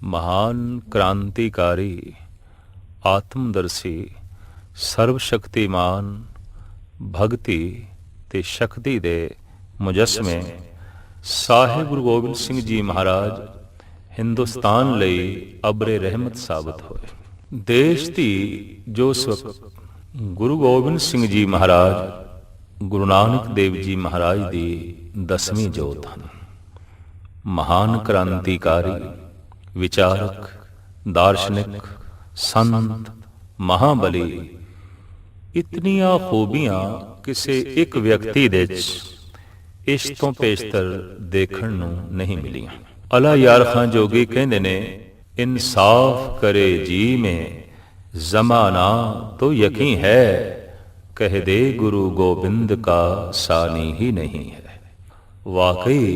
महान क्रांतिकारी आत्मदर्शी सर्व शक्तिमान भगति ते शक्ति दे मुजस्मे साहिब गुरु गोबिंद सिंह जी महाराज हिंदुस्तान लई अबरे रहमत साबित होए। देश दी जो वक्त गुरु गोबिंद सिंह जी महाराज गुरु नानक देव जी महाराज दी 10वीं जोत हैं। महान क्रांतिकारी विचारक दार्शनिक संत महाबली इतनियां खूबियां किसी एक व्यक्ति दे इस तो पेशतर देखण नूं नहीं मिलियां। अला यार खां जोगी कहंदे ने इंसाफ करे जी में जमाना तो यकीन है, कह दे गुरु गोबिंद का सानी ही नहीं है। वाकई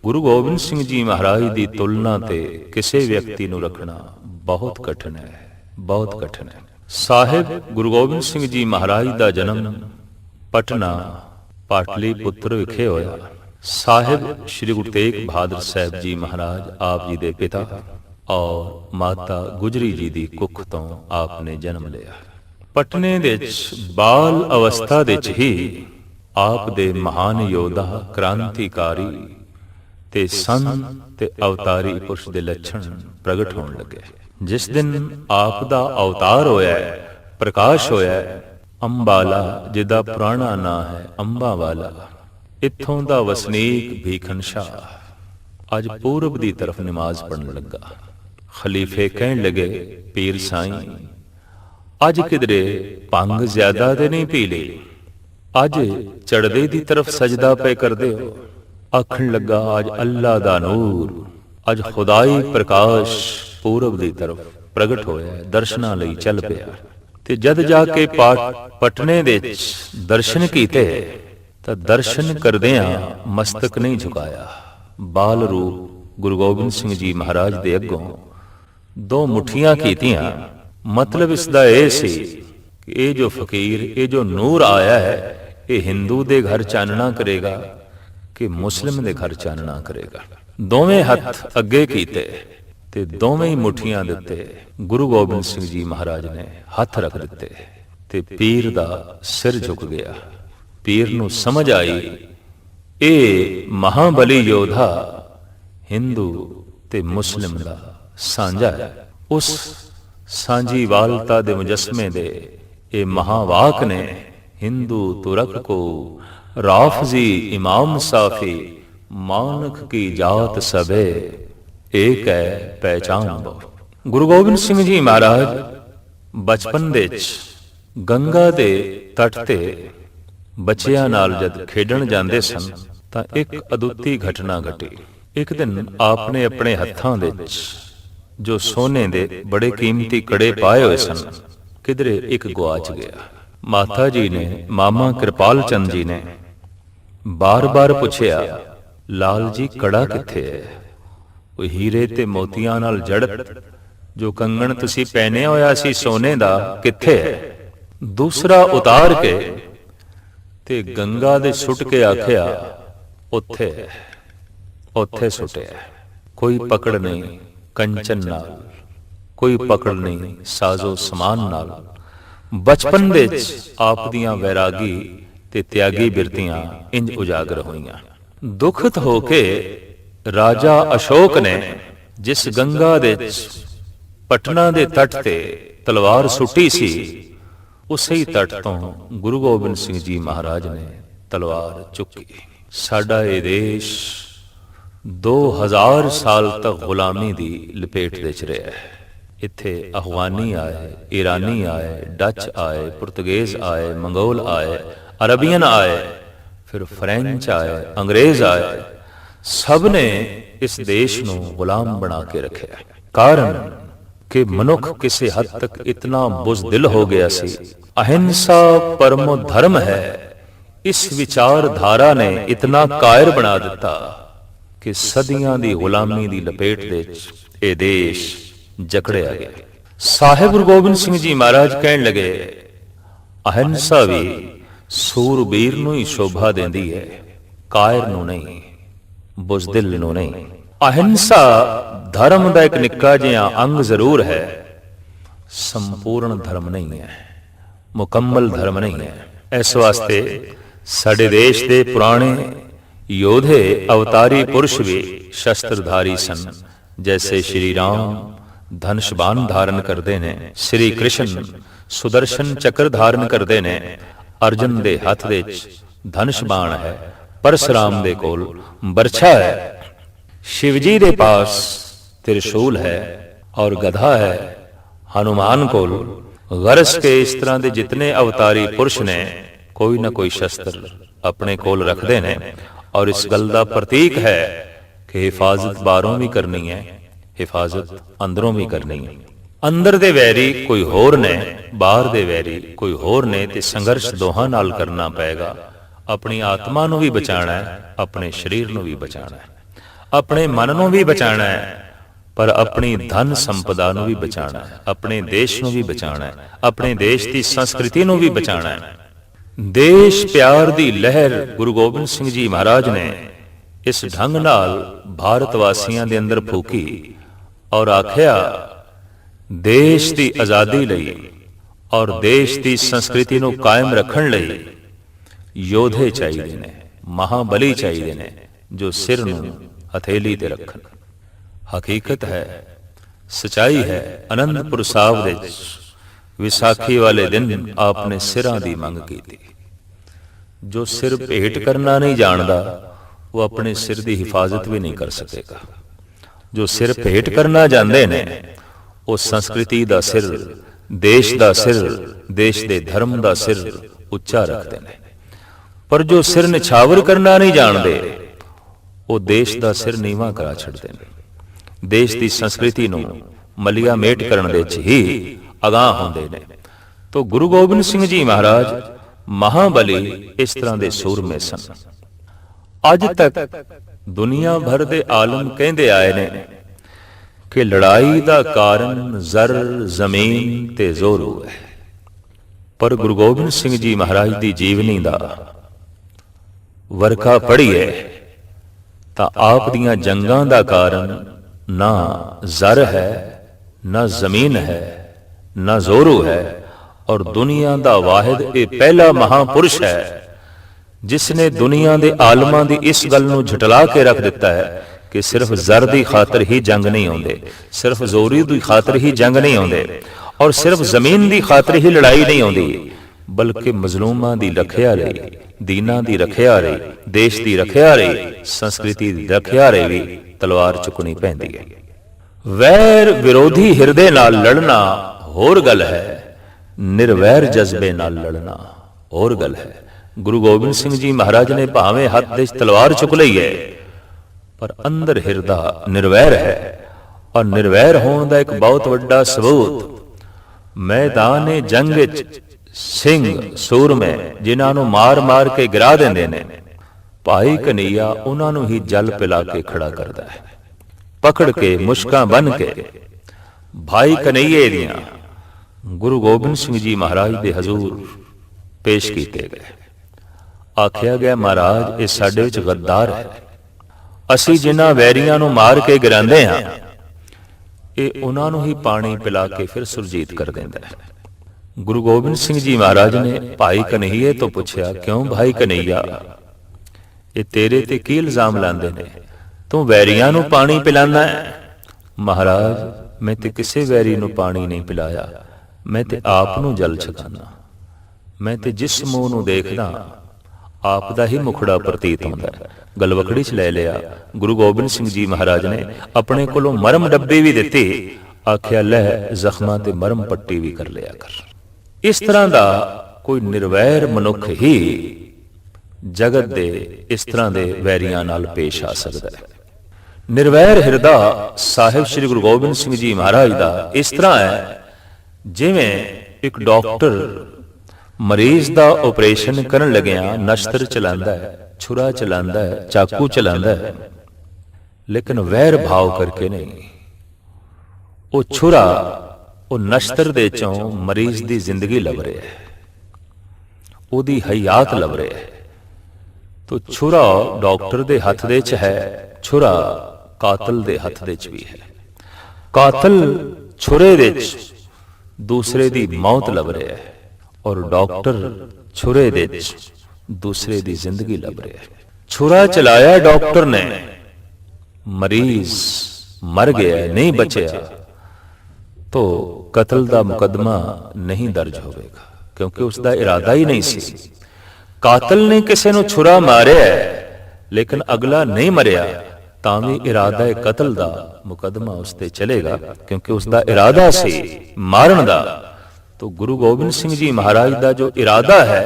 गुरु गोबिंद सिंह जी महाराज की तुलना ते किसी व्यक्ति नूं रखना बहुत कठिन है, बहुत कठिन है। साहिब गुरु गोबिंद सिंह जी महाराज का जन्म पटना पाटलीपुत्र विखे होया। साहिब श्री गुरु तेग बहादुर साहब जी महाराज आप जी दे पिता और माता गुजरी जी दी कुख तो आपने जन्म लिया। पटने दे बाल अवस्था दे ही आप दे महान योद्धा क्रांतिकारी ते संत ते अवतारी पुरुष दे लक्षण प्रगट होने लगे। जिस दिन आप दा अवतार होया प्रकाश होया अंबाला जिदा पुराना ना है अंबा वाला, इत्थों दा वसनीक भीखन शाह अज पूरब दी तरफ नमाज पढ़न लगा। खलीफे कहन लगे पीर साईं अज किधरे भंग ज्यादा दे नहीं पी ली, अज चढ़दे दी तरफ सजदा पे कर दे हो। आखन लगा अज अल्लाह दा नूर अज खुदाई प्रकाश पूरब दी तरफ प्रगट होया, दर्शनां लई चल पिया। ते जद जाके पटने दे दर्शन कीते तां दर्शन करदियां मस्तक नहीं झुकाया। बाल रूप गुरु गोबिंद सिंह जी महाराज दे अगों दो मुठियां कीतियां। मतलब इसदा यह सी कि ये जो फकीर ये जो नूर आया है ये हिंदू दे घर चानना करेगा कि मुस्लिम दे घर चानना करेगा। दोवें हथ अगे कीते ते दोवें ही मुठियां दिते। गुरु गोबिंद सिंह जी महाराज ने हथ रख दिते ते पीर दा सिर झुक गया। पीर नूं समझ आई ए महाबली योद्धा हिंदू ते मुस्लिम दा सांझा है। उस सांझी वालता दे मुजस्मे दे ए महावाक ने हिंदू तुरक को राफजी इमाम साफी मानक की जात सबे एक है पहचान बो। गुरु गोबिंद सिंह जी महाराज बचपन दे गंगा दे तट ते बच्चियां नाल जद खेडण जांदे सन तां एक अदुੱਤੀ घटना घटी। एक दिन आपने अपने हत्थां दे जो सोने दे बड़े कीमती कड़े पाए हुए सन किधरे एक गुआच गया। माता जी ने मामा कृपाल चंद जी ने बार बार पूछया लाल जी कड़ा किथे है? वो हीरे ते मोतियां नाल जड़त जो कंगन तुसी पहने होया सी सोने दा किथे है? दूसरा उतार के ते गंगा दे सुट के आखिया उत्थे उत्थे सुटिया। कोई पकड़ नहीं कंचन नाल, कोई पकड़ नहीं साजो समान नाल। बचपन दे आप दियां वैरागी ते त्यागी बिरतियां इंज उजागर होईयां। दुखत होके राजा अशोक ने जिस गंगा दे पटना दे तट ते तलवार सुटी सी उसे ही तट तो गुरु गोबिंद सिंह जी महाराज ने तलवार चुकी। साडा ये देश 2000 साल तक गुलामी दी लपेट दे च रहा है। इत्थे अफगानी आए, ईरानी आए, डच आए, पुर्तगेज आए, मंगोल आए, अरबियन आए, फिर फ्रेंच आए, अंग्रेज आए। सब ने इस देश नूं गुलाम बना के रखा। कारण कि मनुख किसी हद तक इतना बुज़दिल हो गया सी। अहिंसा परमो धर्म है इस विचारधारा ने इतना कायर बना दिता कि सदियां दी गुलामी दी लपेट दे ए देश जकड़िया गया। साहिब गुरु गोबिंद सिंह जी महाराज कहन लगे अहिंसा भी सूरबीर नूं ही शोभा देंदी है, कायर नूं नहीं, बुज़दिल नूं नहीं। ਅਹਿੰਸਾ ਧਰਮ ਦਾ ਇੱਕ ਨਿੱਕਾ ਜਿਹਾ ਅੰਗ ਜ਼ਰੂਰ ਹੈ, ਸੰਪੂਰਨ ਧਰਮ ਨਹੀਂ ਹੈ, ਮੁਕੰਮਲ ਧਰਮ ਨਹੀਂ ਹੈ। ਇਸ ਵਾਸਤੇ ਸਾਡੇ ਦੇਸ਼ ਦੇ ਪੁਰਾਣੇ ਯੋਧੇ ਅਵਤਾਰੀ ਪੁਰਸ਼ ਵੀ ਸ਼ਸਤਰਧਾਰੀ ਸਨ। ਜੈਸੇ ਸ਼੍ਰੀ ਰਾਮ ਧਨੁਸ਼ ਬਾਣ ਧਾਰਨ ਕਰਦੇ ਨੇ, ਸ਼੍ਰੀ ਕ੍ਰਿਸ਼ਨ ਸੁਦਰਸ਼ਨ ਚੱਕਰ ਧਾਰਨ ਕਰਦੇ ਨੇ, ਅਰਜਨ ਦੇ ਹੱਥ ਵਿੱਚ ਧਨੁਸ਼ ਬਾਣ ਹੈ, ਪਰਸ਼ੁਰਾਮ ਦੇ ਕੋਲ ਬਰਛਾ ਹੈ, शिव जी के पास त्रिशूल है और गधा है, हनुमान कोल गरज के इस तरह के जितने अवतारी पुरुष ने कोई ना कोई शस्त्र अपने कोल रखते हैं। और इस गल का प्रतीक है कि हिफाजत बाहरों भी करनी है, हिफाजत अंदरों भी करनी है। अंदर दे वैरी कोई होर ने, बाहर दे वैरी कोई होर ने, ते संघर्ष दोहां नाल करना पेगा। अपनी आत्मा नूं भी बचाना है, अपने शरीर नूं भी बचाना है, अपने मन नूं भी बचाना है, पर अपनी धन संपदा नूं भी बचाना है, अपने देश नूं भी बचाना है, अपने देश की संस्कृति नूं भी बचाना है। देश प्यार दी लहर गुरु गोबिंद सिंह जी महाराज ने इस ढंग नाल भारत वासियां दे अंदर फूकी और आख्या, देश की आज़ादी लई और देश की संस्कृति नूं कायम रखण लई योधे चाहिए ने, महाबली चाहिए ने, जो सिर नूं हथेली ते रखन। हकीकत है, सच्चाई है। आनंदपुर साहब दे विसाखी वाले दिन आपने सिरां दी मंग की थी। जो सिर भेंट करना नहीं जानता वो अपने सिर की हिफाजत भी नहीं कर सकेगा। जो सिर भेंट करना जानते ने वो संस्कृति का सिर, देश का सिर, देश के धर्म का सिर उच्चा रखते हैं। पर जो सिर निछावर करना नहीं जानते वो देश का सिर नीवा करा छड़ते हैं। देश की संस्कृति नूं मलिया मेट करने दे च ही अगाह होंदे ने। तो गुरु गोबिंद सिंह जी महाराज महाबली इस तरह के सूरमे सन। अज तक दुनिया भर के आलम कहते आए ने कि लड़ाई का कारण जर, जमीन ते जोरू है। पर गुरु गोबिंद सिंह जी महाराज की जीवनी का वरखा पढ़ीए ਤਾਂ ਆਪ ਦੀਆਂ ਜੰਗਾਂ ਦਾ ਕਾਰਨ ਨਾ ਜ਼ਰ ਹੈ, ਨਾ ਜ਼ਮੀਨ ਹੈ, ਨਾ ਜ਼ੋਰੂ ਹੈ, ਔਰ ਦੁਨੀਆ ਦਾ ਵਾਹਿਦ ਇਹ ਪਹਿਲਾ ਮਹਾਪੁਰਸ਼ ਹੈ ਜਿਸ ਨੇ ਦੁਨੀਆ ਦੇ ਆਲਮਾਂ ਦੀ ਇਸ ਗੱਲ ਨੂੰ ਝਟਲਾ ਕੇ ਰੱਖ ਦਿੱਤਾ ਹੈ ਕਿ ਸਿਰਫ ਜ਼ਰ ਦੀ ਖਾਤਰ ਹੀ ਜੰਗ ਨਹੀਂ ਆਉਂਦੇ, ਸਿਰਫ ਜ਼ੋਰੀ ਦੀ ਖਾਤਰ ਹੀ ਜੰਗ ਨਹੀਂ ਆਉਂਦੇ, ਔਰ ਸਿਰਫ ਜ਼ਮੀਨ ਦੀ ਖਾਤਰ ਹੀ ਲੜਾਈ ਨਹੀਂ ਆਉਂਦੀ, बल्कि मजलूमां दी रखिया रही, दीना दी रखिया रही, देश दी रखिया रही, संस्कृति दी रखिया रही भी तलवार चुकनी पैंदी है। वैर विरोधी हिरदे नाल लड़ना होर गल है, निर्वैर जज्बे नाल लड़ना होर गल है। गुरु गोबिंद सिंह जी महाराज ने भावें हथ दे तलवार चुक लई है पर अंदर हिरदा निर्वैर है। और निर्वैर होने का एक बहुत वड्डा सबूत मैदान जंग विच ਸਿੰਘ ਸੂਰਮੇ ਜਿਨ੍ਹਾਂ ਨੂੰ ਮਾਰ-ਮਾਰ ਕੇ ਗਿਰਾ ਦਿੰਦੇ ਨੇ, ਭਾਈ ਕਨਈਆ ਉਹਨਾਂ ਨੂੰ ਹੀ ਜਲ ਪਿਲਾ ਕੇ ਖੜਾ ਕਰਦਾ ਹੈ। ਪਕੜ ਕੇ ਮੁਸ਼ਕਾਂ ਬਨ ਕੇ ਭਾਈ ਕਨਈਏ ਦੀਆਂ ਗੁਰੂ ਗੋਬਿੰਦ ਸਿੰਘ ਜੀ ਮਹਾਰਾਜ ਦੇ ਹਜ਼ੂਰ ਪੇਸ਼ ਕੀਤੇ ਗਏ। ਆਖਿਆ ਗਿਆ, ਮਹਾਰਾਜ ਇਹ ਸਾਡੇ ਵਿੱਚ ਗੱਦਾਰ ਹੈ। ਅਸੀਂ ਜਿਨ੍ਹਾਂ ਵੈਰੀਆਂ ਨੂੰ ਮਾਰ ਕੇ ਗਿਰਾਉਂਦੇ ਹਾਂ ਇਹ ਉਹਨਾਂ ਨੂੰ ਹੀ ਪਾਣੀ ਪਿਲਾ ਕੇ ਫਿਰ ਸੁਰਜੀਤ ਕਰ ਦਿੰਦਾ ਹੈ। गुरु गोबिंद सिंह जी महाराज ने भाई कन्हैया तो पूछा, क्यों भाई कन्हैया ये तेरे ते की इल्जाम लांदे ने, तू वैरियां नूं पानी पिलाना है? महाराज मैं ते किसी वैरी नूं पानी नहीं पिलाया, मैं ते आप नूं जल छकाना। मैं ते जिस मुंह नूं देखदा आप दा ही मुखड़ा प्रतीत होंदा है। गलवकड़ी च ले लिया। गुरु गोबिंद सिंह जी महाराज ने अपने कोलों मरम डब्बी भी दिती, आख्या लै जख्मां ते मरम पट्टी भी कर लिया कर। इस तरह का कोई निर्वैर मनुख ही जगत दे इस तरह के वैरियां नाल पेश आ सकता है। निर्वैर हिरदा साहिब श्री गुरु गोबिंद सिंह जी महाराज का इस तरह है जिवें एक डॉक्टर मरीज का ऑपरेशन करन लग्या नश्तर चलांदा है, छुरा चलांदा है, चाकू चलांदा है, लेकिन वैर भाव करके नहीं। वो छुरा वो नश्तर दे चों मरीज की जिंदगी लभ रहा है, ओदी हयात लभ रहा है। तो छुरा डॉक्टर दे हथ दे च है, छुरा ਕਾਤਲ ਦੇ ਹੱਥ ਦੇ ਵਿੱਚ ਵੀ ਹੈ। ਕਾਤਲ ਛੁਰੇ ਦੇ ਵਿੱਚ ਦੂਸਰੇ ਦੀ ਮੌਤ ਲੱਭ ਰਿਹਾ ਹੈ ਔਰ ਡਾਕਟਰ ਛੁਰੇ ਦੇ ਵਿੱਚ ਦੂਸਰੇ ਦੀ ਜ਼ਿੰਦਗੀ ਲੱਭ ਰਿਹਾ ਹੈ। ਛੁਰਾ ਚਲਾਇਆ ਡਾਕਟਰ ਨੇ, ਮਰੀਜ਼ ਮਰ ਗਿਆ, ਨਹੀਂ ਬਚਿਆ, तो कत्ल का मुकदमा नहीं दर्ज होगा क्योंकि उसका इरादा ही नहीं सी। कातल ने किसी को छुरा मारिया लेकिन अगला नहीं मरिया, तां भी इरादा कत्ल का मुकदमा उस ते चलेगा क्योंकि उसका इरादा सी मारन का। तो गुरु गोबिंद सिंह जी महाराज का जो इरादा है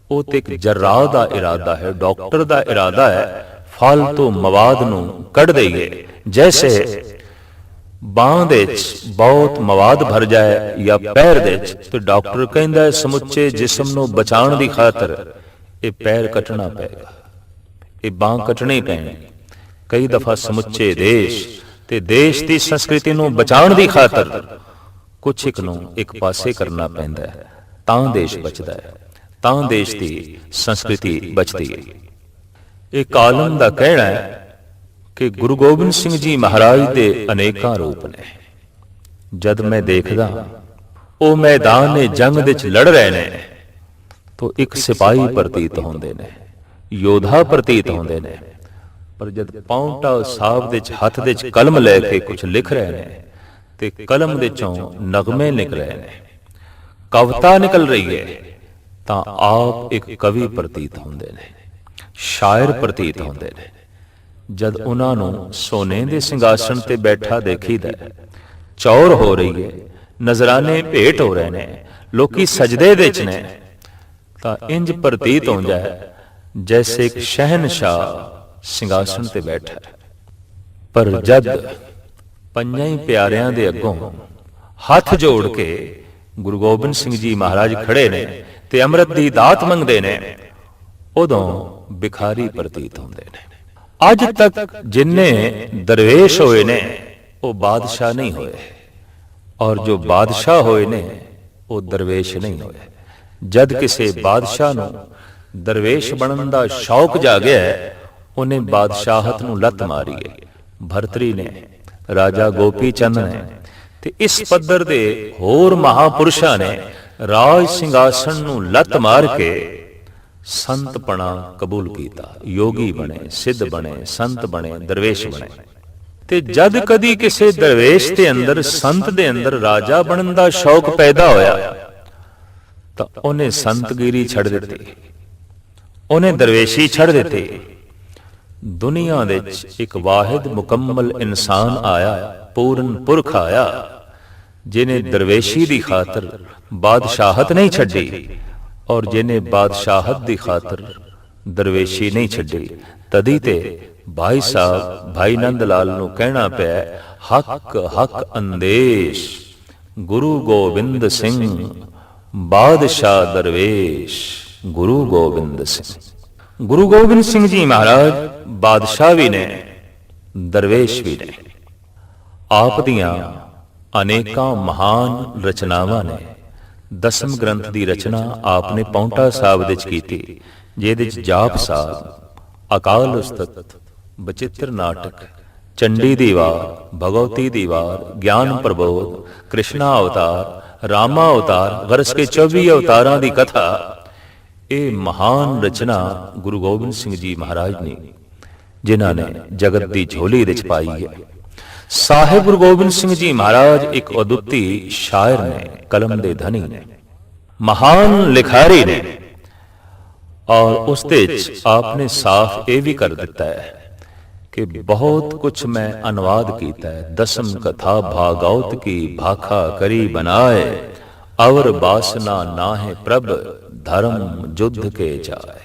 वो तो एक जर्राह का इरादा है, डॉक्टर का इरादा है फालतू मवाद नूं कढ़ देइए। जैसे बांह दे बहुत मवाद भर जाए या पैर दे तो डॉक्टर कहता है समुचे जिसम नूं बचाने की खातर ये पैर कटना पेगा, ये बांह कटनी पैनी। कई दफा समुचे देश ते देश की संस्कृति नूं बचाने की खातर कुछ एक नूं एक पासे करना पैंदा है, तां देश बचदा है, तां देश की संस्कृति बचती है। एक आलम दा कहना है कि गुरु गोबिंद सिंह जी महाराज के अनेकां रूप ने। जद मैं देखदा वो मैदान जंग दे विच लड़ रहे ने तो एक सिपाही प्रतीत होंदे ने, योद्धा प्रतीत होंदे ने, पर जद पाउंटा साहब दे हथ दे कलम लैके कुछ लिख रहे ने ते कलम दे चों नगमे निकल रहे ने, कविता निकल रही है, तां आप एक कवि प्रतीत होंदे ने, शायर प्रतीत होंदे ने। जद उन्होंने सोने के सिंघासन ते बैठा देखीदा, चौर हो रही है, नजराने भेंट हो रहे हैं, लोकी सजदे दे विच ने, तां इंज प्रतीत हो जाए जैसे एक शहनशाह सिंघासन ते बैठा है। पर जद पंजां ही प्यारियां दे अगों हाथ जोड़ के गुरु गोबिंद सिंह जी महाराज खड़े ने ते अमृत दी दात मंगदे ने, उदों भिखारी प्रतीत होंदे ने। अज तक जिन्ने दरवेश होए ने वो बादशाह नहीं होए, और जो बादशाह होए ने वो दरवेश नहीं होए। जद किसी बादशाह नूं दरवेश बनन दा शौक जागया है, उन्हें बादशाहत नूं लत मारी है। भरतरी ने, राजा गोपी चंद ने ते इस पद्धर दे होर महापुरुषां ने राज सिंघासन नूं लत मार के संतपना कबूल किया, योगी बने, सिद्ध बने, संत बने, दरवेश बने। ते जद कदी किसी दरवेश के अंदर संत दे अंदर राजा बनन दा शौक पैदा होया तो उन्हें संतगिरी छड़ दी, उन्हें दरवेशी छड़ दी। दुनिया दे एक वाहिद मुकम्मल इंसान आया, पूर्ण पुरख आया, जिन्हें दरवेशी की खातर बादशाहत नहीं छड़ी और जिन्हें बादशाहत की खातर दरवेशी नहीं छड़ी। तदी ते भाई साहब भाई नंद लाल नूं कहना पिया, हक हक अंदेश गुरु गोबिंद सिंह बादशाह दरवेश। गुरु गोबिंद सिंह, गुरु गोबिंद सिंह जी महाराज बादशाह भी ने, दरवेश भी ने। आप दियां अनेकां महान रचनावां ने। दसम ग्रंथ की रचना आपने पाउंटा साहब दे विच कीती, जिहदे विच जाप साहब, अकाल उस्तत, बचित्र नाटक, चंडी दीवार, भगवती दीवार, ज्ञान प्रबोध, कृष्णा अवतार, रामा अवतार, गरज के 24 अवतारां दी कथा, ये महान रचना गुरु गोबिंद सिंह जी महाराज ने, जिन्हां ने जगत की झोली दे विच पाई है। साहिब गुरु गोबिंद सिंह जी महाराज एक अद्विती शायर ने, कलम दे धनी ने, महान लिखारी ने, और उस आपने साफ ये भी कर दिता है कि बहुत कुछ मैं अनुवाद किया है। दसम कथा भागवत की भाखा करी बनाए, अवर बासना नाहे प्रभ धर्म युद्ध के जाए।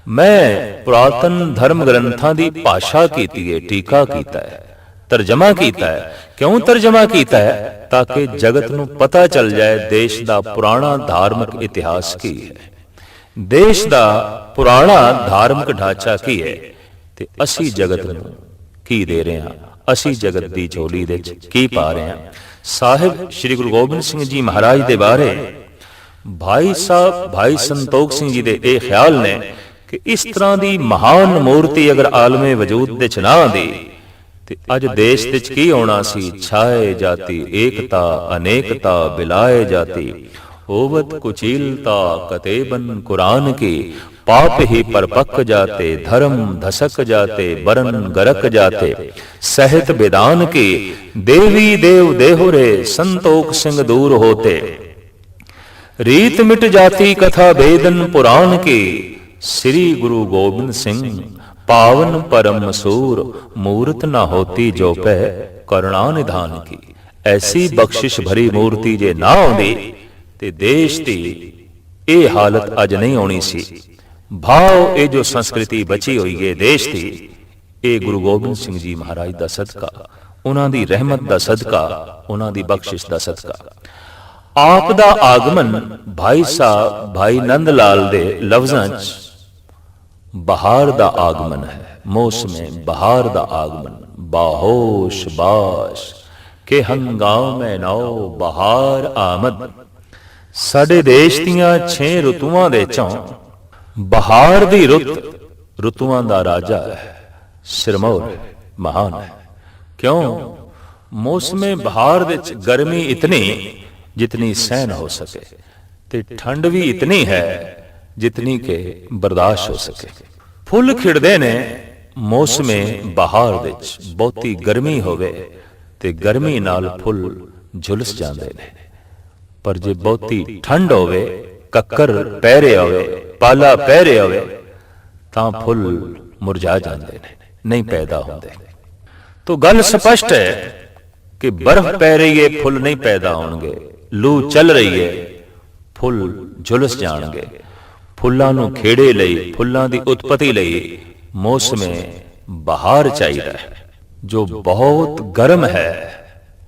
मैं पुरातन धर्म ग्रंथां दी भाषा की है, टीका किया है, तर्जमा किया है। क्यों तर्जमा किया है? ताकि जगत नूं पता चल जाए देश का पुराना धार्मिक इतिहास की है, देश का पुराना धार्मिक ढांचा की है, ते असी जगत नूं की दे रहे हैं, असी जगत की झोली दे की पा रहे हैं। साहिब श्री गुरु गोबिंद सिंह जी महाराज के बारे भाई साहब भाई संतोख सिंह जी के यह ख्याल ने कि इस तरह की महान मूर्ति अगर आलमे वजूद दे च ना आंदी ਤੇ ਅੱਜ ਦੇਸ਼ ਵਿੱਚ ਕੀ ਹੋਣਾ ਸੀ? ਛਾਏ ਜਾਤੀ ਏਕਤਾ ਅਨੇਕਤਾ ਬਿਲਾਏ ਜਾਤੀ, ਹੋਵਤ ਕੁਚੀਲਤਾ ਕਤੇਬਨ ਕੁਰਾਨ ਕੀ, पाप ही परपक जाते धर्म धसक जाते बरन गरक जाते, सहित विधान की देवी देव देहुरे संतोख सिंह दूर होते, रीत मिट जाती कथा वेदन पुराण की, श्री गुरु गोबिंद सिंह पावन परम सूर, मूर्त न होती जो पै करुणा निधान की। ऐसी बख्शिश भरी मूर्ति जे ना आउंदी ते देश दी ਇਹ ਹਾਲਤ ਅੱਜ ਨਹੀਂ ਆਉਣੀ ਸੀ। ਭਾਵ ਇਹ ਜੋ ਸੰਸਕ੍ਰਿਤੀ ਬਚੀ ਹੋਈ ਹੈ ਦੇਸ਼ ਦੀ, ਇਹ ਗੁਰੂ ਗੋਬਿੰਦ ਸਿੰਘ ਜੀ ਮਹਾਰਾਜ ਦਾ ਸਦਕਾ, ਉਹਨਾਂ ਦੀ ਰਹਿਮਤ ਦਾ ਸਦਕਾ, ਉਹਨਾਂ ਦੀ ਬਖਸ਼ਿਸ਼ ਦਾ ਸਦਕਾ। ਆਪ ਦਾ ਆਗਮਨ ਭਾਈ ਸਾਹਿਬ ਭਾਈ ਨੰਦ ਲਾਲ ਦੇ ਲਫ਼ਜ਼ਾਂ 'ਚ ਬਹਾਰ ਦਾ ਆਗਮਨ ਹੈ, ਮੌਸਮੇ ਬਹਾਰ ਦਾ ਆਗਮਨ। ਬਾਹੋਸ਼ ਬਾਸ਼ ਕੇ ਹੰਗਾਮੇ ਨੌ ਬਹਾਰ ਆਮਦ। ਸਾਡੇ ਦੇਸ਼ ਦੀਆਂ 6 ਰੁੱਤੂਆਂ ਦੇ ਚੋਂ ਬਹਾਰ ਦੀ ਰੁੱਤ ਰੁੱਤੂਆਂ ਦਾ ਰਾਜਾ ਹੈ, ਸਿਰਮੌਰ ਮਹਾਨ ਹੈ। ਕਿਉਂ? ਮੌਸਮੇ ਬਹਾਰ ਵਿੱਚ ਗਰਮੀ ਇਤਨੀ ਜਿਤਨੀ ਸਹਿਨ ਹੋ ਸਕੇ, ਤੇ ਠੰਡ ਵੀ ਇਤਨੀ ਹੈ ਜਿਤਨੀ ਕਿ ਬਰਦਾਸ਼ਤ ਹੋ ਸਕੇ। ਫੁੱਲ ਖਿੜਦੇ ਨੇ ਮੌਸਮੇ ਬਹਾਰ ਵਿੱਚ, ਬਹੁਤੀ ਗਰਮੀ ਹੋਵੇ ਤੇ ਗਰਮੀ ਨਾਲ ਫੁੱਲ ਝੁਲਸ ਜਾਂਦੇ ਨੇ, ਪਰ ਜੇ ਬਹੁਤੀ ਠੰਡ ਹੋਵੇ, ਕੱਕਰ ਪੈ ਰਿਹਾ ਹੋਵੇ, ਪਾਲਾ ਪੈ ਰਿਹਾ ਹੋਵੇ, ਤਾਂ ਫੁੱਲ ਮੁਰਝਾ ਜਾਂਦੇ ਨੇ, ਨਹੀਂ ਪੈਦਾ ਹੁੰਦੇ। ਤੋ ਗੱਲ ਸਪਸ਼ਟ ਹੈ ਕਿ ਬਰਫ਼ ਪੈ ਰਹੀ ਹੈ, ਫੁੱਲ ਨਹੀਂ ਪੈਦਾ ਹੋਣਗੇ। ਲੂ ਚੱਲ ਰਹੀ ਹੈ, ਫੁੱਲ ਝੁਲਸ ਜਾਣਗੇ। ਫੁੱਲਾਂ ਨੂੰ ਖੇੜੇ ਲਈ, ਫੁੱਲਾਂ ਦੀ ਉਤਪਤੀ ਲਈ ਮੌਸਮੇ ਬਹਾਰ ਚਾਹੀਦਾ ਹੈ। ਜੋ ਬਹੁਤ ਗਰਮ ਹੈ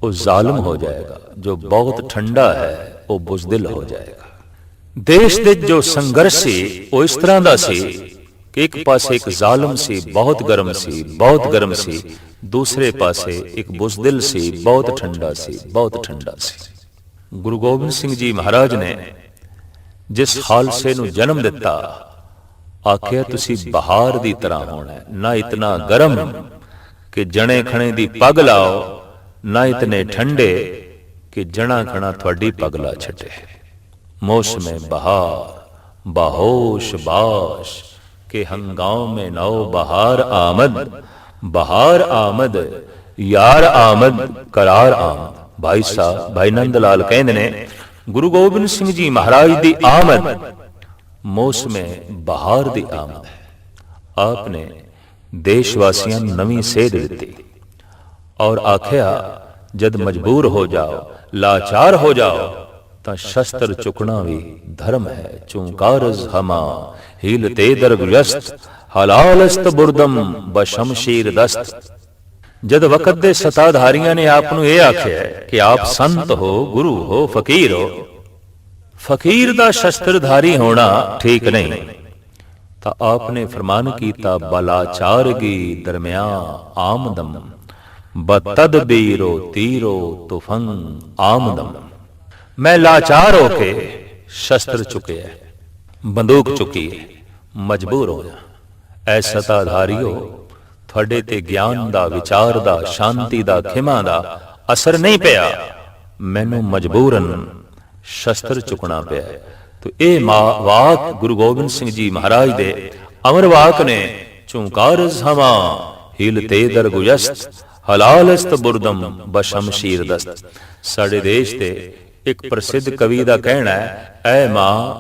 ਉਹ ਜ਼ਾਲਮ ਹੋ ਜਾਏਗਾ, ਜੋ ਬਹੁਤ ਠੰਡਾ ਹੈ ਉਹ ਬੁਜ਼ਦਿਲ ਹੋ ਜਾਏਗਾ। ਦੇਸ਼ ਦੇ ਜੋ ਸੰਘਰਸ਼ ਸੀ ਉਹ ਇਸ ਤਰ੍ਹਾਂ ਦਾ ਸੀ ਕਿ ਇੱਕ ਪਾਸੇ ਇੱਕ ਜ਼ਾਲਮ ਸੀ, ਬਹੁਤ ਗਰਮ ਸੀ, ਬਹੁਤ ਗਰਮ ਸੀ, ਦੂਸਰੇ ਪਾਸੇ ਇੱਕ ਬੁਜ਼ਦਿਲ ਸੀ, ਬਹੁਤ ਠੰਡਾ ਸੀ, ਬਹੁਤ ਠੰਡਾ ਸੀ। ਗੁਰੂ ਗੋਬਿੰਦ ਸਿੰਘ ਜੀ ਮਹਾਰਾਜ ਨੇ ਜਿਸ ਖਾਲਸੇ ਨੂੰ ਜਨਮ ਦਿੱਤਾ, ਆਖਿਆ ਤੁਸੀਂ ਬਹਾਰ ਦੀ ਤਰ੍ਹਾਂ ਹੋਣਾ, ਨਾ ਇਤਨਾ ਗਰਮ ਕਿ ਜਣੇ ਖਣੇ ਦੀ ਪੱਗ ਲਾਓ, ਨਾ ਇਤਨੇ ਠੰਡੇ ਕਿ ਜਣਾ ਖਣਾ ਤੁਹਾਡੀ ਪੱਗ ਲਾ ਛੱਡੇ। ਮੌਸਮੇ ਬਹਾਰ ਬਾਹੋਸ਼ ਬਾਸ਼ ਕੇ ਹੰਗਾਮੇ ਨੌ ਬਹਾਰ ਆਮਦ। ਬਹਾਰ ਆਮਦ ਯਾਰ ਆਮਦ ਕਰਾਰ ਆਮਦ। ਭਾਈ ਸਾਹਿਬ ਭਾਈ ਨੰਦ ਲਾਲ ਕਹਿੰਦੇ ਨੇ, ਗੁਰੂ ਗੋਬਿੰਦ ਸਿੰਘ ਜੀ ਮਹਾਰਾਜ ਦੀ ਆਮਦ ਮੌਸਮੇ ਬਹਾਰ ਦੀ ਆਮਦ ਹੈ। ਆਪ ਨੇ ਦੇਸ਼ ਵਾਸੀਆਂ ਨੂੰ ਨਵੀਂ ਸੇਧ ਦਿੱਤੀ ਔਰ ਆਖਿਆ, ਜਦ ਮਜਬੂਰ ਹੋ ਜਾਓ, ਲਾਚਾਰ ਹੋ ਜਾਓ, ਤਾਂ ਸ਼ਸਤਰ ਚੁੱਕਣਾ ਵੀ ਧਰਮ ਹੈ। ਚੁੰਕਾਰਜ਼ ਹਮਾ ਹੀਲ ਤੇ ਦਰਗੁਯਸਤ, ਹਲਾਲਸਤ ਬੁਰਦਮ ਬਸ਼ਮਸ਼ੀਰ ਦਸਤ। ਜਦ ਵਕਤ ਦੇ ਸਤਾਧਾਰੀਆਂ ਨੇ ਆਪ ਨੂੰ ਇਹ ਆਖਿਆ ਕਿ ਆਪ ਸੰਤ ਹੋ, ਗੁਰੂ ਹੋ, ਫਕੀਰ ਹੋ, ਫਕੀਰ ਦਾ ਸ਼ਸਤਰਧਾਰੀ ਹੋਣਾ ਠੀਕ ਨਹੀਂ, ਤਾਂ ਆਪ ਨੇ ਫਰਮਾਨ ਕੀਤਾ, ਬਲਾਚਾਰਗੀ ਦਰਮਿਆਨ ਆਮਦਮ, ਬਤਦਬੀਰੋ ਤੀਰੋ ਤੁਫੰਗ ਆਮਦਮ। ਮੈਂ ਲਾਚਾਰ ਹੋ ਕੇ ਸ਼ਸਤਰ ਚੁੱਕਿਆ, ਬੰਦੂਕ ਚੁੱਕੀ, ਮਜਬੂਰ ਹੋਇਆ। ਐ ਸਤਾਧਾਰੀਓ, ਤੁਹਾਡੇ ਤੇ ਗਿਆਨ ਦਾ, ਵਿਚਾਰ ਦਾ, ਸ਼ਾਂਤੀ ਦਾ, ਖਿਮਾ ਦਾ ਅਸਰ ਨਹੀਂ ਪਿਆ, ਮੈਨੂੰ ਮਜਬੂਰਨ ਸ਼ਸਤਰ ਚੁੱਕਣਾ ਪਿਆ। ਤੋ ਇਹ ਵਾਕ ਗੁਰੂ ਗੋਬਿੰਦ ਸਿੰਘ ਜੀ ਮਹਾਰਾਜ ਦੇ ਅਮਰ ਵਾਕ ਨੇ। ਚੁੰਕਾਰਜ਼ ਹਮਾ ਹੀਲ ਤੇ ਦਰਗੁਯਸਤ, ਹਲਾਲਸਤ ਬੁਰਦਮ ਬਸ਼ਮਸ਼ੀਰ ਦਸਤ। ਸਾਡੇ ਦੇਸ਼ ਦੇ ਇੱਕ ਪ੍ਰਸਿੱਧ ਕਵੀ ਦਾ ਕਹਿਣਾ ਹੈ, ਐ ਮਾਂ,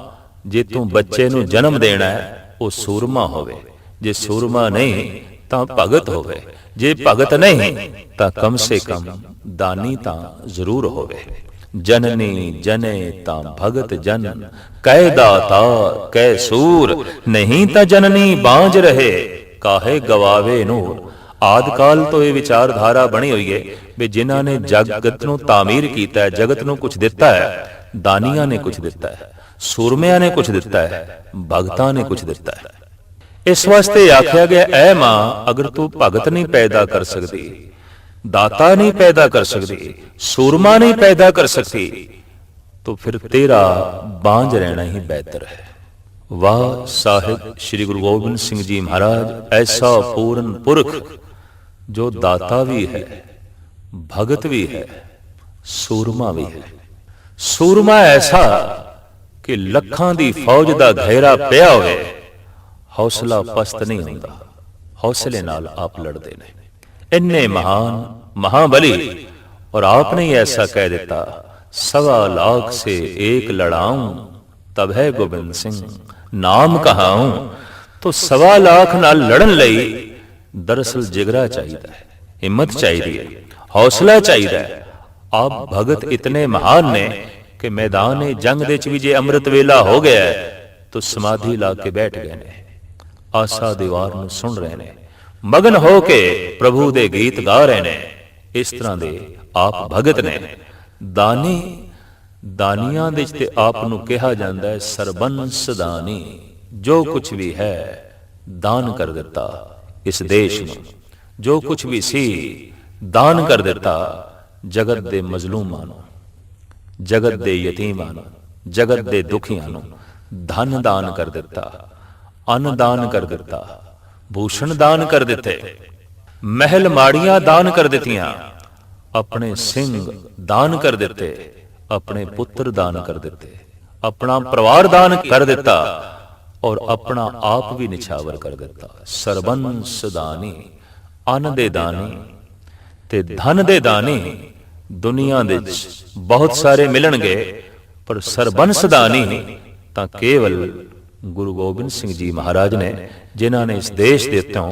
ਜੇ ਤੂੰ ਬੱਚੇ ਨੂੰ ਜਨਮ ਦੇਣਾ ਹੈ ਉਹ ਸੂਰਮਾ ਹੋਵੇ, ਜੇ ਸੂਰਮਾ ਨਹੀਂ ਤਾਂ ਭਗਤ ਹੋਵੇ, ਜੇ ਭਗਤ ਨਹੀਂ ਤਾਂ ਕਮ ਸੇ ਕਮ ਦਾਨੀ ਤਾਂ ਜ਼ਰੂਰ ਹੋਵੇ। ਜਨਨੀ ਜਨੇ ਤਾਂ ਭਗਤ ਜਨ, ਕਹਿ ਦਾਤਾ ਕਹਿ ਸੂਰ, ਨਹੀਂ ਤਾਂ ਜਨਨੀ ਬਾਂਝ ਰਹੇ, ਕਾਹੇ ਗਵਾਵੇ ਨੂਰ। ਆਦਿਕਾਲ ਤੋਂ ਇਹ ਵਿਚਾਰਧਾਰਾ ਬਣੀ ਹੋਈ ਹੈ ਵੀ ਜਿਨ੍ਹਾਂ ਨੇ ਜਗਤ ਨੂੰ ਤਾਮੀਰ ਕੀਤਾ ਹੈ, ਜਗਤ ਨੂੰ ਕੁਝ ਦਿੱਤਾ ਹੈ, ਦਾਨੀਆਂ ਨੇ ਕੁਝ ਦਿੱਤਾ ਹੈ, ਸੂਰਮਿਆਂ ਨੇ ਕੁਝ ਦਿੱਤਾ ਹੈ, ਭਗਤਾਂ ਨੇ ਕੁਝ ਦਿੱਤਾ ਹੈ। ਇਸ ਵਾਸਤੇ ਆਖਿਆ ਗਿਆ, ਐ ਮਾਂ, ਅਗਰ ਤੂੰ ਭਗਤ ਨਹੀਂ ਪੈਦਾ ਕਰ ਸਕਦੀ, ਦਾਤਾ ਨਹੀਂ ਪੈਦਾ ਕਰ ਸਕਦੀ, ਸੂਰਮਾ ਨਹੀਂ ਪੈਦਾ ਕਰ ਸਕਦੀ, ਤਾਂ ਫਿਰ ਤੇਰਾ ਬਾਂਝ ਰਹਿਣਾ ਹੀ ਬਿਹਤਰ ਹੈ। ਵਾਹ ਸਾਹਿਬ ਸ੍ਰੀ ਗੁਰੂ ਗੋਬਿੰਦ ਸਿੰਘ ਜੀ ਮਹਾਰਾਜ, ਐਸਾ ਪੂਰਨ ਪੁਰਖ जो दाता भी है, भगत भी है, सूरमा भी है। सूरमा ऐसा कि ਲੱਖਾਂ ਦੀ ਫੌਜ ਦਾ ਘੇਰਾ ਪਿਆ ਹੋਵੇ, ਹੌਸਲਾ ਪਸਤ ਨਹੀਂ ਹੁੰਦਾ, ਹੌਸਲੇ ਨਾਲ ਆਪ ਲੜਦੇ ਨੇ। ਇੰਨੇ ਮਹਾਨ महाबली, और आपने ही ऐसा कह देता, 1.25 लाख से एक लड़ाऊं तब है गोबिंद सिंह नाम कहाऊं। तो 1.25 लाख नाल लड़न लई दरअसल जिगरा चाहिए, हिम्मत चाहिए, हौसला चाहिए। आप भगत इतने महान ने कि मैदान जंग दे च भी जे अमृत वेला हो गया है तो समाधि ला के बैठ गए ने, आसा दीवार नूं सुन रहे ने, मगन हो के प्रभु दे गीत गा रहे ने। इस तरह दे आप भगत ने। दानी दानियां दे ते आप नूं कहा जांदा है सरबंस दानी, जो कुछ भी है दान कर दिता इस देश नूं, जो कुछ भी सी दान कर दिता जगत दे मजलूमां नूं, जगत दे यतीमां नूं, जगत दे दुखियां नूं धन दान कर दिता, अन्न दान कर दिता, भूषण दान कर दिते, महल माड़ियां दान कर दित्तियां, अपने सिंह दान कर दिते, अपने पुत्र दान कर दिते, अपना परिवार दान कर दिता और अपना आप भी निछावर कर दिता। सरबंस दानी, अन्न दे दानी ते धन दे दानी दुनिया दे बहुत सारे मिलणगे, पर सरबंस दानी तां केवल गुरु गोबिंद सिंह जी महाराज ने, जिन्हां ने इस देश दे उत्तों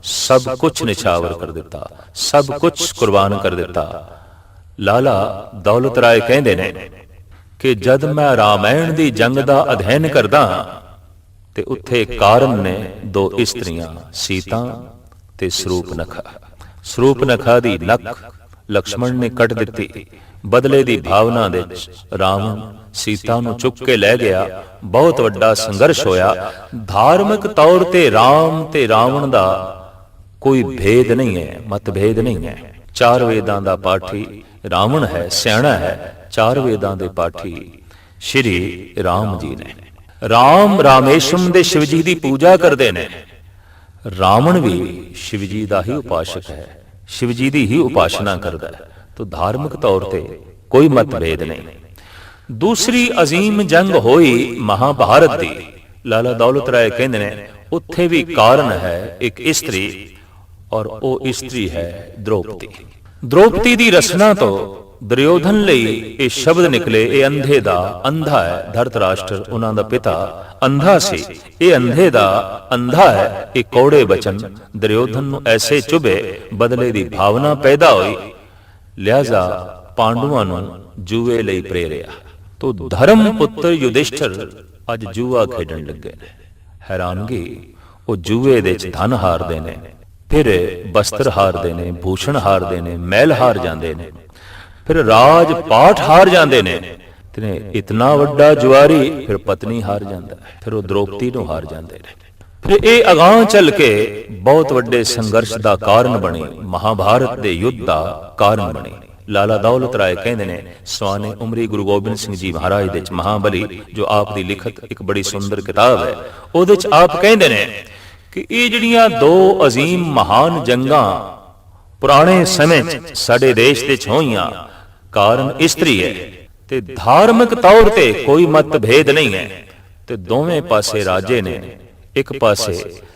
सब कुछ निछावर कर दिता, सब कुछ कुर्बान कर दिता। लाला दौलत राय कहंदे ने कि जद मैं रामायण दी जंग दा अध्ययन करदा ते उत्थे कारण ने 2 इस्त्रियां, सीता ते ਸਰੂਪਨਖਾ। ਸਰੂਪਨਖਾ ਦੀ ਨੱਕ ਲਕਸ਼ਮਣ ਨੇ ਕੱਟ ਦਿੱਤੀ। ਬਦਲੇ ਦੀ ਭਾਵਨਾ ਦੇ ਵਿੱਚ ਰਾਵਣ ਸੀਤਾ ਨੂੰ ਚੁੱਕ ਕੇ ਲੈ ਗਿਆ। ਬਹੁਤ ਵੱਡਾ ਸੰਘਰਸ਼ ਹੋਇਆ। ਧਾਰਮਿਕ ਤੌਰ ਤੇ ਰਾਮ ਤੇ ਰਾਵਣ ਦਾ कोई भेद नहीं है, मतभेद नहीं है। 4 वेदां दा पाठी रावण है, सियाणा है। 4 वेदां दे पाठी श्री राम जी ने। राम रामेश्वरम दे शिव जी दी पूजा करते ने। रावण भी शिव जी दा ही उपासक है, शिव जी दी ही उपासना करता है। तो धार्मिक तौर ते कोई मतभेद नहीं। दूसरी अजीम जंग होई महाभारत दी। लाला दौलत राय कहंदे ने उत्थे भी कारण है एक इस्त्री, और वो इस्त्री है द्रौपदी। द्रौपदी दी रचना तो दुर्योधन लई ये शब्द निकले, ये अंधे दा अंधा है। धरतराष्ट्र उन्हां दा पिता अंधा सी, ये अंधे दा अंधा है। ये कौड़े बचन दुर्योधन नूं ऐसे चुभे, बदले दी भावना पैदा हुई, लिहाजा पांडुआं नूं जूए लई प्रेरिया। तो धर्म पुत्र युधिष्ठिर अज जूआ खेडण लगे ने। हैरानगी, वो जूए दे च धन हारदे ने, फिर वस्त्र हारदे ने, भूषण हारदे ने, महल हार जांदे ने, फिर राज पाठ हार जांदे ने। ते इतना वड्डा जुआरी फिर पत्नी हार जांदा है, फिर वो द्रौपदी नूं हार जांदे ने। फिर ये अगां चल के बहुत वड्डे संघर्ष दा कारण बनी, महाभारत दे युद्ध दा कारण बनी। लाला दौलत राय कहंदे ने सवाने उमरी गुरु गोबिंद सिंह जी महाराज दे च महाबली, जो आप दी लिखत एक बड़ी सुंदर किताब है, ओदे च आप कहंदे ने कि ये जिहड़ियां 2 अजीम महान जंगां पुराने समय च साडे देश दे च होईयां, कारण इस्त्री है ते धार्मिक तौर ते कोई मतभेद नहीं है। ते दोवें पासे राजे ने, एक पासे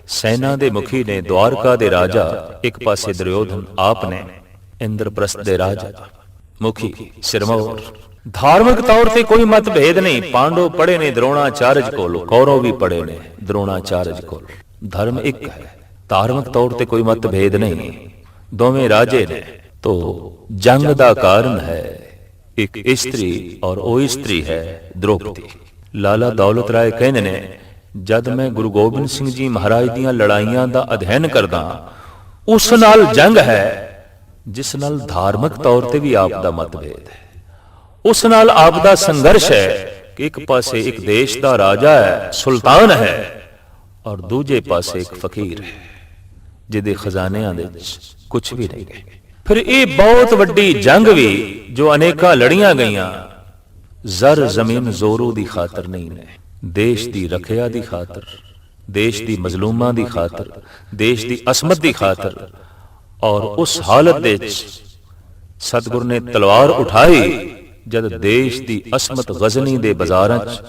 सेना दे मुखी ने द्वारका दे राजा, एक पासे दुर्योधन आप ने इंद्रप्रस्थ दे राजा मुखी सिरमौर। धार्मिक तौर ते कोई मतभेद नहीं। पांडव पढ़े ने द्रोणाचार्य कोल, कौरव भी पढ़े ने द्रोणाचार्य कोल। धर्म एक है, धार्मिक तौर ते कोई मतभेद नहीं। दोवें राजे ने। तो जंग दा कारण है एक इस्त्री, और वो इस्त्री है द्रौपदी। लाला दौलत राय कहंदे ने जद मैं गुरु गोबिंद सिंह जी महाराज दीयां लड़ाइयां दा अध्ययन करदा, उस नाल जंग है जिस नाल धार्मिक तौर ते भी आप दा मतभेद है। उस नाल आप दा संघर्ष है कि एक पासे एक देश दा राजा है, सुल्तान है, और दूजे पासे एक फकीर है जिहदे खजानियां दे कुछ भी नहीं है। फिर ये बहुत वड्डी जंग भी जो अनेका लड़ियां गईयां, जर जमीन जोरू दी खातर नहीं ने, देश दी रखिया दी खातर, देश दी मजलूमां दी खातर, देश दी असमत दी खातर, ਔਰ ਉਸ ਹਾਲਤ ਦੇ ਵਿੱਚ ਸਤਿਗੁਰ ਨੇ ਤਲਵਾਰ ਉਠਾਈ ਜਦ ਦੇਸ਼ ਦੀ ਅਸਮਤ ਗਜ਼ਨੀ ਦੇ ਬਾਜ਼ਾਰਾਂ 'ਚ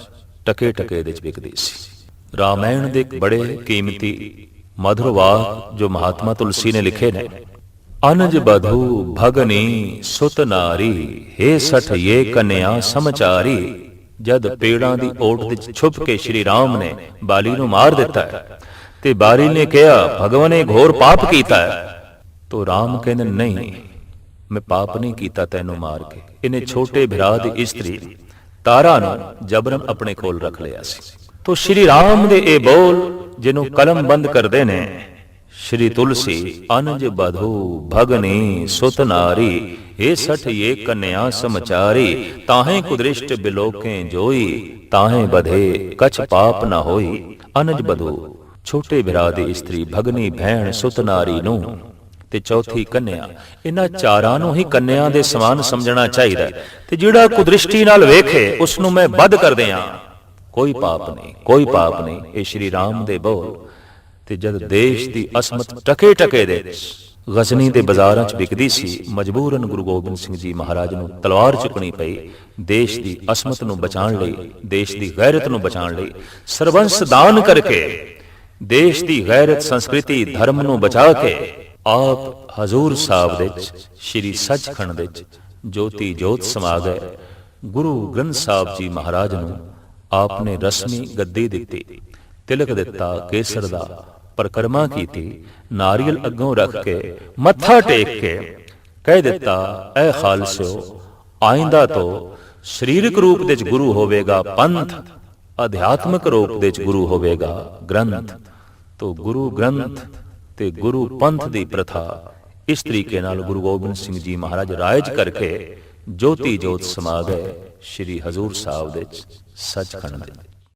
ਟਕੇ ਟਕੇ ਦੇ ਵਿੱਚ ਵਿਕਦੀ ਸੀ। ਰਾਮਾਇਣ ਦੇ ਇੱਕ ਬੜੇ ਕੀਮਤੀ ਮਧੁਰ ਵਾਕ ਜੋ ਮਹਾਤਮਾ ਤੁਲਸੀ ਨੇ ਲਿਖੇ ਨੇ, ਅਨਜ ਬਧੂ ਭਗਨੀ ਸੁਤ ਨਾਰੀ ਹੇ ਸਠ ਇਹ ਕੰਨਿਆ ਸਮਚਾਰੀ। ਜਦ ਪੇੜਾਂ ਦੀ ਓਟ ਵਿੱਚ ਛੁਪ ਕੇ ਸ਼੍ਰੀ ਰਾਮ ਨੇ ਬਾਲੀ ਨੂੰ ਮਾਰ ਦਿੱਤਾ ਹੈ ਤੇ ਬਾਲੀ ਨੇ ਕਿਹਾ ਭਗਵਾਨ ਨੇ ਘੋਰ ਪਾਪ ਕੀਤਾ ਹੈ, ਤੋ ਰਾਮ ਕਹਿੰਦੇ ਨਹੀਂ, ਮੈਂ ਪਾਪ ਨਹੀਂ ਕੀਤਾ ਤੈਨੂੰ ਮਾਰ ਕੇ। ਇਹਨੇ ਛੋਟੇ ਭਰਾ ਦੀ ਇਸਤਰੀ ਤਾਰਾ ਨੂੰ ਜਬਰਨ ਆਪਣੇ ਕੋਲ ਰੱਖ ਲਿਆ ਸੀ। ਤੋ ਸ਼੍ਰੀ ਰਾਮ ਦੇ ਇਹ ਬੋਲ ਜਿਹਨੂੰ ਕਲਮ ਬੰਦ ਕਰਦੇ ਨੇ ਸ਼੍ਰੀ ਤੁਲਸੀ, ਅਨਜ ਬਧੂ ਭਗਨੀ ਸੁਤ ਨਾਰੀ ਇਹ ਸਠ ਇਹ ਕੰਨਿਆ ਸਮਚਾਰੀ। ਤਾਹੇ ਕੁਦ੍ਰਿਸ਼ਟ ਬਿਲੋਕੇ ਜੋਈ ਤਾਹੇ ਬਧੇ ਕਛ ਪਾਪ ਨਾ ਹੋਈ। ਅਨਜ ਬਧੂ ਛੋਟੇ ਭਰਾ ਦੀ ਇਸਤਰੀ, ਭਗਨੀ ਭੈਣ, ਸੁਤ ਨਾਰੀ ਨੂੰ ਤੇ ਚੌਥੀ ਕੰਨਿਆ। ਇਹਨਾਂ ਚਾਰਾਂ ਨੂੰ ਹੀ ਕੰਨਿਆ ਦੇ ਸਮਾਨ ਸਮਝਣਾ ਚਾਹੀਦਾ ਤੇ ਜਿਹੜਾ ਕੁਦ੍ਰਿਸ਼ਟੀ ਨਾਲ ਵੇਖੇ ਉਸ ਨੂੰ ਮੈਂ ਵੱਧ ਕਰ ਦਿਆਂ, ਕੋਈ ਪਾਪ ਨਹੀਂ, ਕੋਈ ਪਾਪ ਨਹੀਂ। ਇਹ ਸ਼੍ਰੀ ਰਾਮ ਦੇ ਬੋਲ। ਤੇ ਜਦ ਦੇਸ਼ ਦੀ ਅਸਮਤ ਟਕੇ ਟਕੇ ਦੇ ਗਜ਼ਨੀ ਦੇ ਬਾਜ਼ਾਰਾਂ 'ਚ ਵਿਕਦੀ ਸੀ, ਮਜਬੂਰਨ ਗੁਰੂ ਗੋਬਿੰਦ ਸਿੰਘ ਜੀ ਮਹਾਰਾਜ ਨੂੰ ਤਲਵਾਰ ਚੁੱਕਣੀ ਪਈ ਦੇਸ਼ ਦੀ ਅਸਮਤ ਨੂੰ ਬਚਾਉਣ ਲਈ, ਦੇਸ਼ ਦੀ ਗੈਰਤ ਨੂੰ ਬਚਾਉਣ ਲਈ। ਸਰਬੰਸ ਦਾਨ ਕਰਕੇ ਦੇਸ਼ ਦੀ ਗੈਰਤ, ਸੰਸਕ੍ਰਿਤੀ, ਧਰਮ ਨੂੰ ਬਚਾ ਕੇ ਆਪ ਹਜ਼ੂਰ ਸਾਹਿਬ ਦੇ ਵਿੱਚ ਸ਼੍ਰੀ ਸੱਚਖੰਡ ਦੇ ਵਿੱਚ ਜੋਤੀ ਜੋਤ ਸਮਾ ਗਏ। ਗੁਰੂ ਗ੍ਰੰਥ ਸਾਹਿਬ ਜੀ ਮਹਾਰਾਜ ਨੂੰ ਆਪਨੇ ਰਸਮੀ ਗੱਦੀ ਦਿੱਤੀ, ਤਿਲਕ ਦਿੱਤਾ ਕੇਸਰ ਦਾ, ਪਰਿਕਰਮਾ ਕੀਤੀ, ਨਾਰੀਅਲ ਅੱਗੋਂ ਰੱਖ ਕੇ ਮੱਥਾ ਟੇਕ ਕੇ ਕਹਿ ਦਿੱਤਾ, ਐ ਖਾਲਸਿਓ, ਆਇੰਦਾ ਤੋਂ ਸਰੀਰਕ ਰੂਪ ਦੇ ਵਿੱਚ ਗੁਰੂ ਹੋਵੇਗਾ ਪੰਥ, ਅਧਿਆਤਮਿਕ ਰੂਪ ਦੇ ਵਿੱਚ ਗੁਰੂ ਹੋਵੇਗਾ ਗ੍ਰੰਥ। ਤੋ ਗੁਰੂ ਗ੍ਰੰਥ ਤੇ ਗੁਰੂ ਪੰਥ ਦੀ ਪ੍ਰਥਾ ਇਸ ਤਰੀਕੇ ਨਾਲ ਗੁਰੂ ਗੋਬਿੰਦ ਸਿੰਘ ਜੀ ਮਹਾਰਾਜ ਰਾਇਜ ਕਰਕੇ ਜੋਤੀ ਜੋਤ ਸਮਾ ਗਏ ਸ਼੍ਰੀ ਹਜ਼ੂਰ ਸਾਹਿਬ ਦੇ ਸੱਚਖੰਡ ਦੇ।